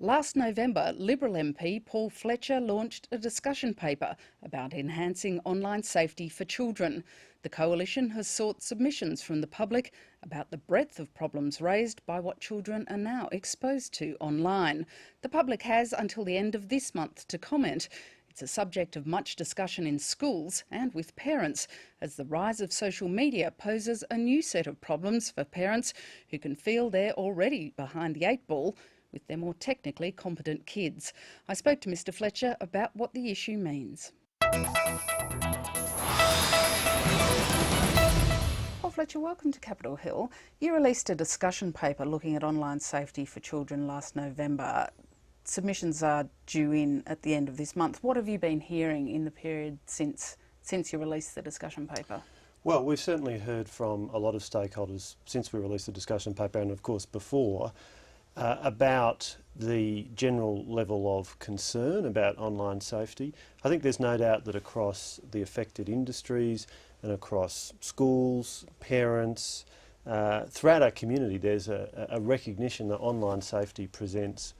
Last November, Liberal MP Paul Fletcher launched a discussion paper about enhancing online safety for children. The coalition has sought submissions from the public about the breadth of problems raised by what children are now exposed to online. The public has until the end of this month to comment. It's a subject of much discussion in schools and with parents, as the rise of social media poses a new set of problems for parents who can feel they're already behind the eight ball with their more technically competent kids. I spoke to Mr Fletcher about what the issue means. Paul Fletcher, welcome to Capitol Hill. You released a discussion paper looking at online safety for children last November. Submissions are due in at the end of this month. What have you been hearing in the period since you released the discussion paper? Well, we've certainly heard from a lot of stakeholders since we released the discussion paper and of course before about the general level of concern about online safety. I think there's no doubt that across the affected industries and across schools, parents, throughout our community there's a recognition that online safety presents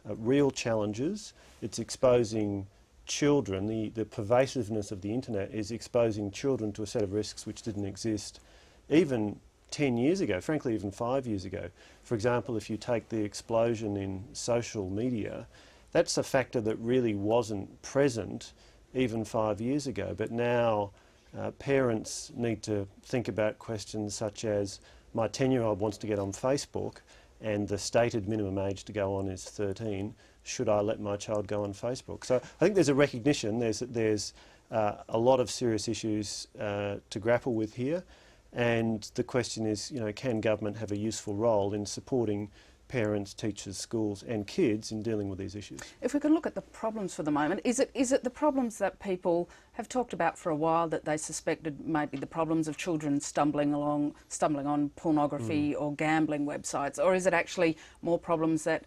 real challenges. It's exposing children, the pervasiveness of the internet is exposing children to a set of risks which didn't exist even 10 years ago, frankly even 5 years ago. For example, if you take the explosion in social media, that's a factor that really wasn't present even 5 years ago. But now parents need to think about questions such as, my 10-year-old wants to get on Facebook and the stated minimum age to go on is 13. Should I let my child go on Facebook? So I think there's a recognition, there's a lot of serious issues to grapple with here. And the question is, can government have a useful role in supporting parents, teachers, schools and kids in dealing with these issues? If we can look at the problems for the moment, is it the problems that people have talked about for a while that they suspected might be the problems of children stumbling on pornography or gambling websites, or is it actually more problems that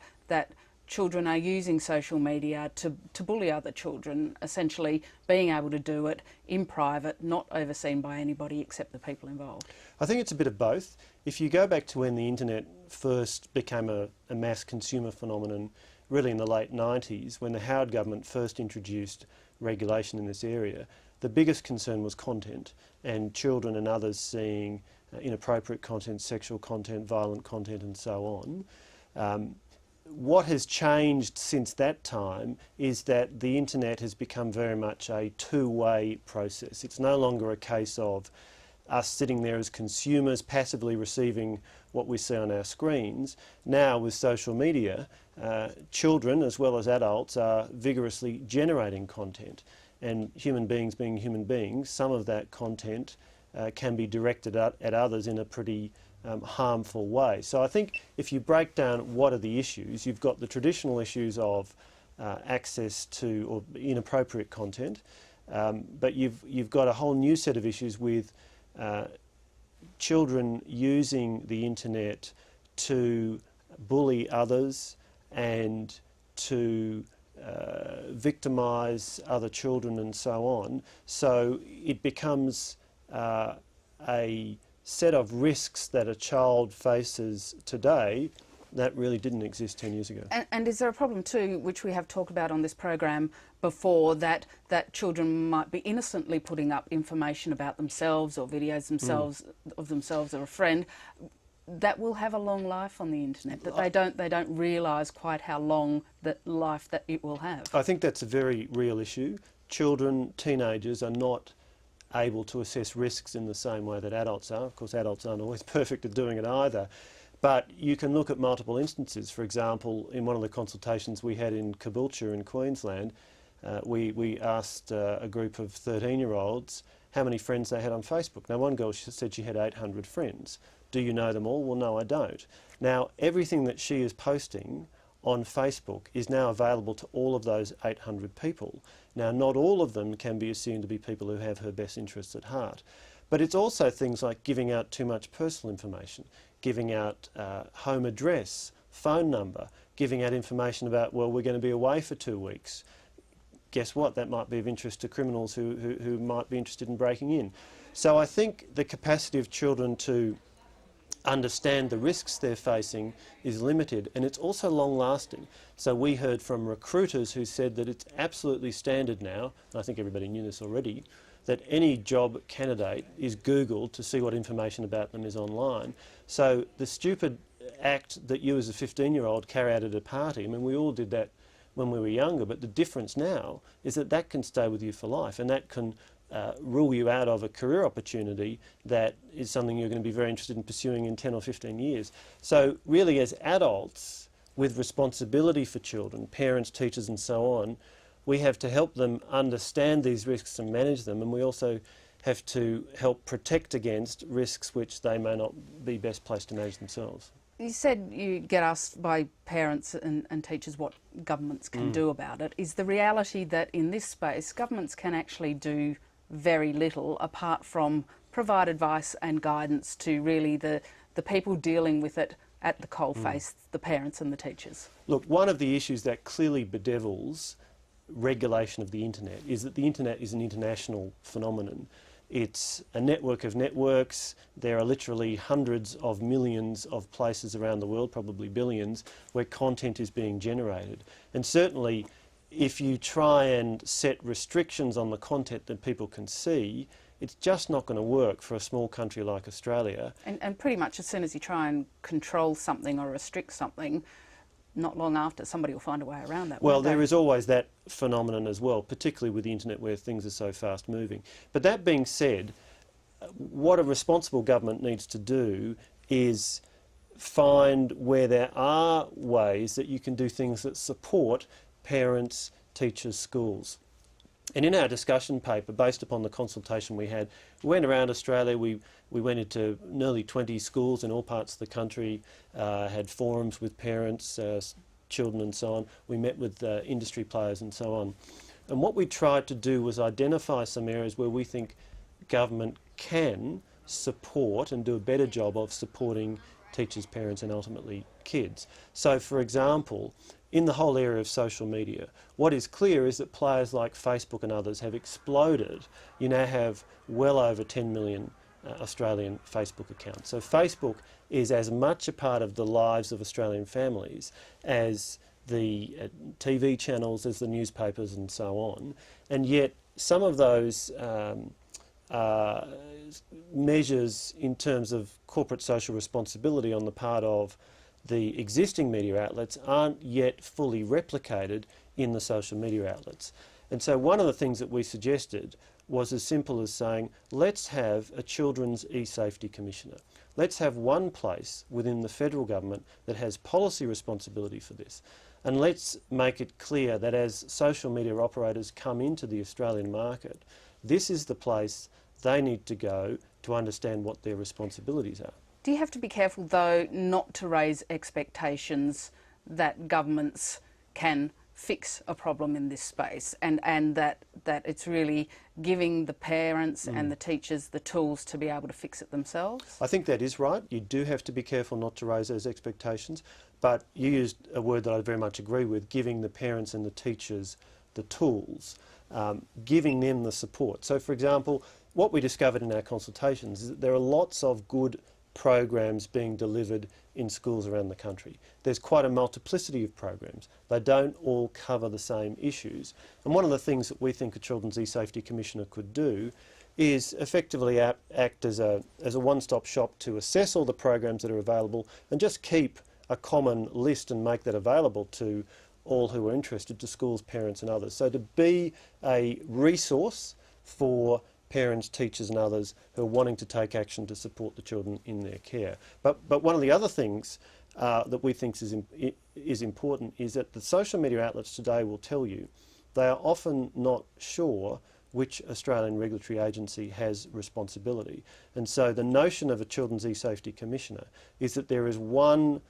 children are using social media to bully other children, essentially being able to do it in private, not overseen by anybody except the people involved? I think it's a bit of both. If you go back to when the internet first became a mass consumer phenomenon, really in the late 90s, when the Howard government first introduced regulation in this area, the biggest concern was content and children and others seeing inappropriate content, sexual content, violent content and so on. What has changed since that time is that the internet has become very much a two-way process. It's no longer a case of us sitting there as consumers passively receiving what we see on our screens. Now with social media, children as well as adults are vigorously generating content, and human beings being human beings, some of that content can be directed at others in a pretty harmful way. So I think if you break down what are the issues, you've got the traditional issues of access to or inappropriate content, but you've got a whole new set of issues with children using the internet to bully others and to victimise other children and so on. So it becomes a set of risks that a child faces today that really didn't exist 10 years ago. And is there a problem too, which we have talked about on this program before, that children might be innocently putting up information about themselves or videos of themselves or a friend that will have a long life on the internet, that they don't realise quite how long that life that it will have? I think that's a very real issue. Children, teenagers are not able to assess risks in the same way that adults are. Of course, adults aren't always perfect at doing it either. But you can look at multiple instances. For example, in one of the consultations we had in Caboolture in Queensland, we asked a group of 13-year-olds how many friends they had on Facebook. Now, one girl said she had 800 friends. Do you know them all? Well, no, I don't. Now, everything that she is posting on Facebook is now available to all of those 800 people. Now, not all of them can be assumed to be people who have her best interests at heart. But it's also things like giving out too much personal information, giving out home address, phone number, giving out information about, well, we're going to be away for 2 weeks. Guess what? That might be of interest to criminals who might be interested in breaking in. So I think the capacity of children to understand the risks they're facing is limited, and it's also long-lasting. So we heard from recruiters who said that it's absolutely standard now, and I think everybody knew this already, that any job candidate is Googled to see what information about them is online. So the stupid act that you as a 15-year-old carry out at a party, I mean, we all did that when we were younger, but the difference now is that that can stay with you for life, and that can rule you out of a career opportunity that is something you're going to be very interested in pursuing in 10 or 15 years. So really, as adults with responsibility for children, parents, teachers and so on, we have to help them understand these risks and manage them, and we also have to help protect against risks which they may not be best placed to manage themselves. You said you get asked by parents and teachers what governments can do about it. Is the reality that in this space governments can actually do very little apart from provide advice and guidance to really the people dealing with it at the coalface, the parents and the teachers? Look, one of the issues that clearly bedevils regulation of the internet is that the internet is an international phenomenon. It's a network of networks. There are literally hundreds of millions of places around the world, probably billions, where content is being generated. And certainly, if you try and set restrictions on the content that people can see, it's just not going to work for a small country like Australia. And pretty much as soon as you try and control something or restrict something, not long after, somebody will find a way around that. Well, there is always that phenomenon as well, particularly with the internet where things are so fast moving. But that being said, what a responsible government needs to do is find where there are ways that you can do things that support parents, teachers, schools. And in our discussion paper, based upon the consultation we had, we went around Australia, we went into nearly 20 schools in all parts of the country, had forums with parents, children and so on. We met with industry players and so on. And what we tried to do was identify some areas where we think government can support and do a better job of supporting teachers, parents and ultimately kids. So for example, in the whole area of social media, what is clear is that players like Facebook and others have exploded. You now have well over 10 million Australian Facebook accounts. So Facebook is as much a part of the lives of Australian families as the TV channels, as the newspapers and so on. And yet some of those measures in terms of corporate social responsibility on the part of the existing media outlets aren't yet fully replicated in the social media outlets. And so one of the things that we suggested was as simple as saying, let's have a Children's E-Safety Commissioner. Let's have one place within the federal government that has policy responsibility for this. And let's make it clear that as social media operators come into the Australian market, this is the place they need to go to understand what their responsibilities are. Do you have to be careful, though, not to raise expectations that governments can fix a problem in this space and that it's really giving the parents and the teachers the tools to be able to fix it themselves? I think that is right. You do have to be careful not to raise those expectations, but you used a word that I very much agree with, giving the parents and the teachers the tools, giving them the support. So for example, what we discovered in our consultations is that there are lots of good programs being delivered in schools around the country. There's quite a multiplicity of programs. They don't all cover the same issues. And one of the things that we think a Children's E-Safety Commissioner could do is effectively act as a one-stop shop to assess all the programs that are available and just keep a common list and make that available to all who are interested, to schools, parents and others. So to be a resource for parents, teachers and others who are wanting to take action to support the children in their care. But one of the other things that we think is important is that the social media outlets today will tell you they are often not sure which Australian regulatory agency has responsibility. And so the notion of a Children's E-Safety Commissioner is that there is one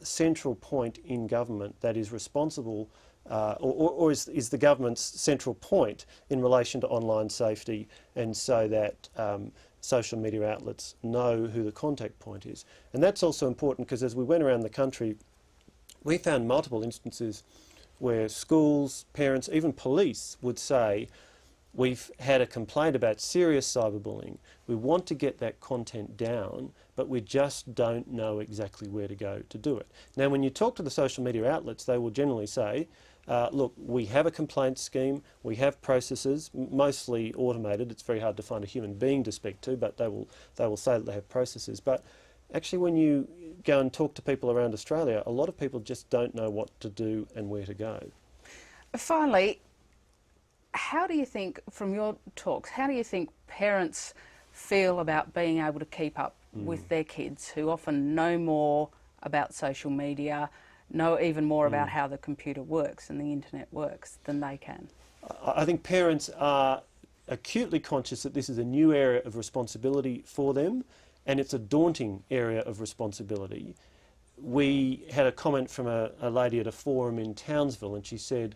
central point in government that is responsible or is the government's central point in relation to online safety, and so that social media outlets know who the contact point is. And that's also important because as we went around the country, we found multiple instances where schools, parents, even police would say, we've had a complaint about serious cyberbullying. We want to get that content down, but we just don't know exactly where to go to do it. Now, when you talk to the social media outlets, they will generally say, look, we have a complaint scheme, we have processes, mostly automated. It's very hard to find a human being to speak to, but they will say that they have processes. But actually, when you go and talk to people around Australia, a lot of people just don't know what to do and where to go. Finally, how do you think, from your talks, how do you think parents feel about being able to keep up with their kids, who often know more about social media, know even more about how the computer works and the internet works than they can? I think parents are acutely conscious that this is a new area of responsibility for them, and it's a daunting area of responsibility. We had a comment from a lady at a forum in Townsville, and she said,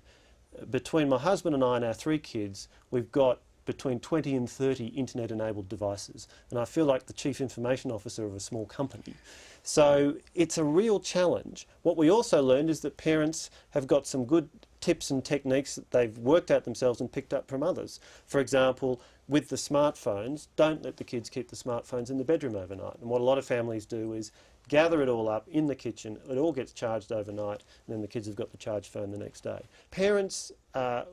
between my husband and I and our 3 kids, we've got between 20 and 30 internet-enabled devices. And I feel like the chief information officer of a small company. So it's a real challenge. What we also learned is that parents have got some good tips and techniques that they've worked out themselves and picked up from others. For example, with the smartphones, don't let the kids keep the smartphones in the bedroom overnight. And what a lot of families do is gather it all up in the kitchen, it all gets charged overnight, and then the kids have got the charged phone the next day. Parents,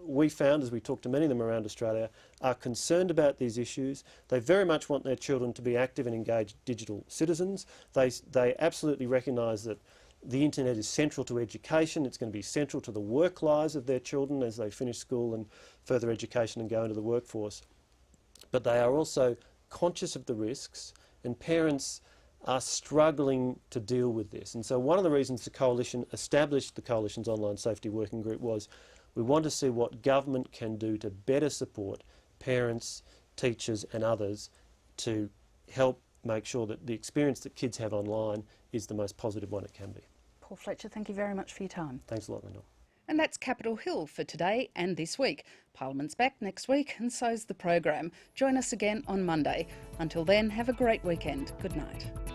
we found, as we talked to many of them around Australia, are concerned about these issues. They very much want their children to be active and engaged digital citizens. They absolutely recognise that the internet is central to education. It's going to be central to the work lives of their children as they finish school and further education and go into the workforce. But they are also conscious of the risks, and parents are struggling to deal with this. And so one of the reasons the Coalition established the Coalition's Online Safety Working Group was we want to see what government can do to better support parents, teachers and others to help make sure that the experience that kids have online is the most positive one it can be. Paul Fletcher, thank you very much for your time. Thanks a lot, Lyndal. And that's Capitol Hill for today and this week. Parliament's back next week, and so's the program. Join us again on Monday. Until then, have a great weekend. Good night.